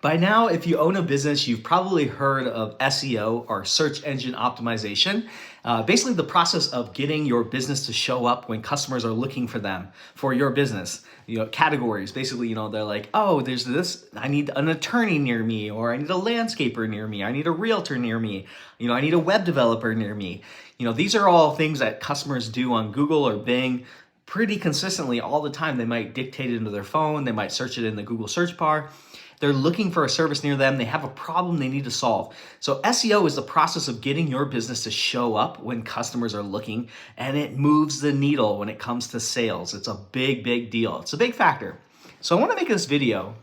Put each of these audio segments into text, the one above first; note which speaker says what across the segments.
Speaker 1: By now, if you own a business, you've probably heard of SEO or search engine optimization. Basically the process of getting your business to show up when customers are looking for them for your business. Categories, basically, they're like, oh, there's this, I need an attorney near me, or I need a landscaper near me, I need a realtor near me, I need a web developer near me. These are all things that customers do on Google or Bing pretty consistently all the time. They might dictate it into their phone, they might search it in the Google search bar. They're looking for a service near them. They have a problem they need to solve. So SEO is the process of getting your business to show up when customers are looking, and it moves the needle when it comes to sales. It's a big, big deal. It's a big factor. So I want to make this video.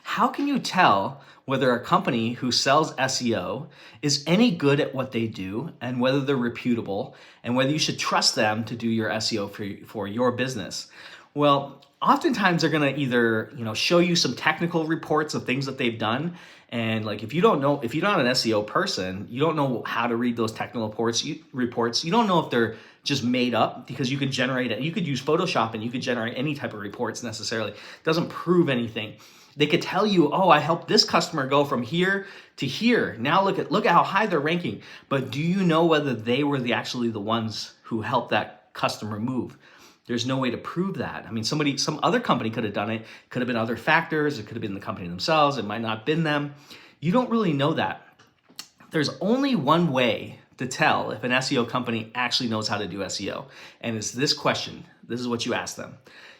Speaker 1: How can you tell whether a company who sells SEO is any good at what they do, and whether they're reputable, and whether you should trust them to do your SEO for your business? Well, oftentimes they're gonna either show you some technical reports of things that they've done, and like if you're not an SEO person, you don't know how to read those technical reports. You don't know if they're just made up, because you could generate it. You could use Photoshop and you could generate any type of reports necessarily. It doesn't prove anything. They could tell you, oh, I helped this customer go from here to here. Now look at how high they're ranking. But do you know whether they were actually the ones who helped that customer move? There's no way to prove that. I mean, some other company could have done it. Could have been other factors. It could have been the company themselves. It might not have been them. You don't really know that. There's only one way to tell if an SEO company actually knows how to do SEO. And it's this question. This is what you ask them.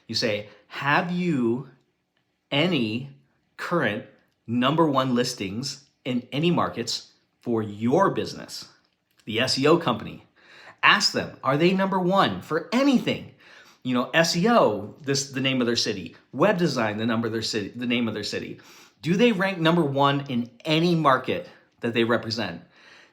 Speaker 1: You say, have you any current #1 listings in any markets for your business? The SEO company. Ask them, are they #1 for anything? SEO, the name of their city. Web design, the name of their city. Do they rank #1 in any market that they represent?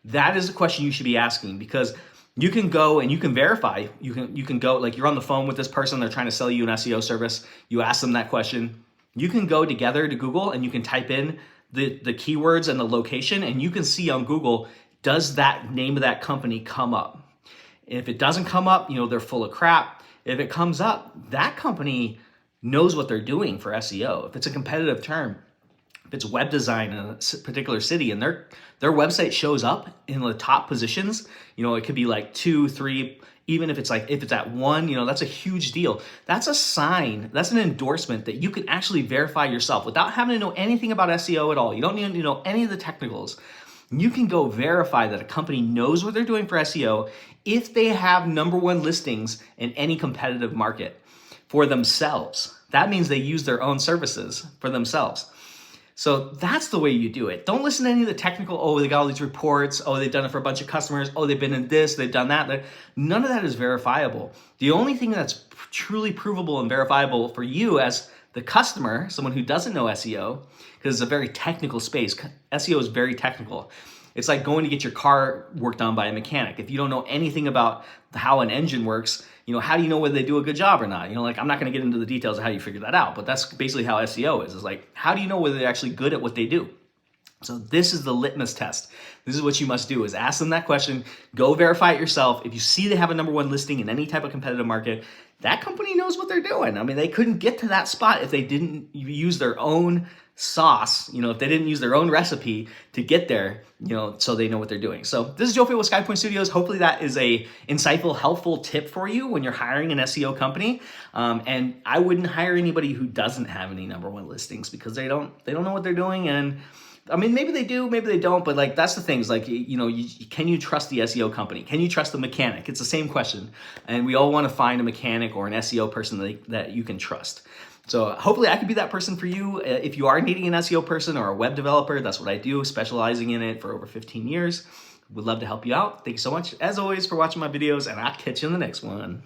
Speaker 1: That is the question you should be asking, because you can go and you can verify. You can go, like, you're on the phone with this person, they're trying to sell you an SEO service. You ask them that question. You can go together to Google and you can type in the keywords and the location, and you can see on Google, does that name of that company come up? If it doesn't come up, they're full of crap. If it comes up, that company knows what they're doing for SEO. If it's a competitive term, if it's web design in a particular city and their website shows up in the top positions, it could be like 2, 3, even if it's at 1, that's a huge deal. That's a sign, that's an endorsement that you can actually verify yourself without having to know anything about SEO at all. You don't need to know any of the technicals. You can go verify that a company knows what they're doing for SEO if they have #1 listings in any competitive market for themselves. That means they use their own services for themselves. So that's the way you do it. Don't listen to any of the technical, oh, they got all these reports, oh, they've done it for a bunch of customers, oh, they've been in this, they've done that. None of that is verifiable. The only thing that's truly provable and verifiable for you as the customer, someone who doesn't know SEO, because it's a very technical space. SEO is very technical. It's like going to get your car worked on by a mechanic. If you don't know anything about how an engine works, how do you know whether they do a good job or not? I'm not going to get into the details of how you figure that out, but that's basically how SEO is. It's like, how do you know whether they're actually good at what they do? So this is the litmus test. This is what you must do, is ask them that question, go verify it yourself. If you see they have a #1 listing in any type of competitive market, that company knows what they're doing. I mean, they couldn't get to that spot if they didn't use their own sauce, if they didn't use their own recipe to get there, so they know what they're doing. So this is Joe Field with SkyPoint Studios. Hopefully that is a insightful, helpful tip for you when you're hiring an SEO company. And I wouldn't hire anybody who doesn't have any #1 listings, because they don't know what they're doing. And I mean, maybe they do, maybe they don't, but like, that's the thing is like, can you trust the SEO company? Can you trust the mechanic? It's the same question. And we all want to find a mechanic or an SEO person that you can trust. So hopefully I could be that person for you. If you are needing an SEO person or a web developer, that's what I do, specializing in it for over 15 years. Would love to help you out. Thank you so much, as always, for watching my videos, and I'll catch you in the next one.